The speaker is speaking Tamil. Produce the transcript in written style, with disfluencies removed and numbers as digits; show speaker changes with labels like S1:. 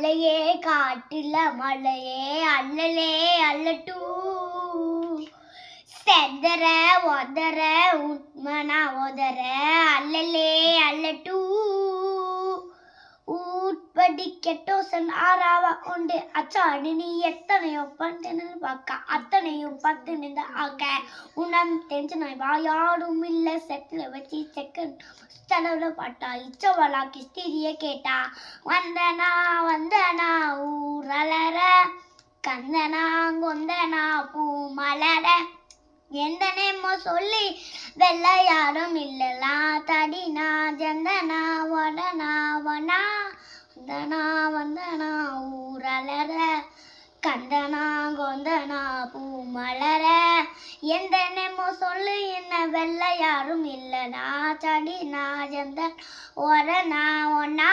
S1: அல்லையே காட்டுல மலையே அல்லலே அல்லட்டூ செதற ஒதற உண்மனா ஒதற அல்லலே அல்லட்டூ ஊட்படி கெட்டோசன் ஆறாவா உண்டு அச்சாடி நீ எத்தனையோ பட்டு பார்க்க அத்தனையும் பத்து நின்று ஆக்க உணம் டென்ஷனாய் வாயாடும் இல்லை செட்டில் வச்சு செகண்ட் செலவுல பாட்டா இச்சவளா கிஸ்திரிய கேட்டா வந்தனா வந்தனா ஊரலர கந்தனா கொந்தனா பூ மலர எந்த நேமோ சொல்லி வெள்ள யாரும் இல்லலா தடினா ஜந்தனா வடனா வனா வந்தனா வந்தனா ஊரலர கந்தனா கொந்தனா பூ மலர எந்த நேமோ சொல்லு என்ன வெள்ள யாரும் இல்லனா தடினா ஜந்தனா வடனா ஒன்னா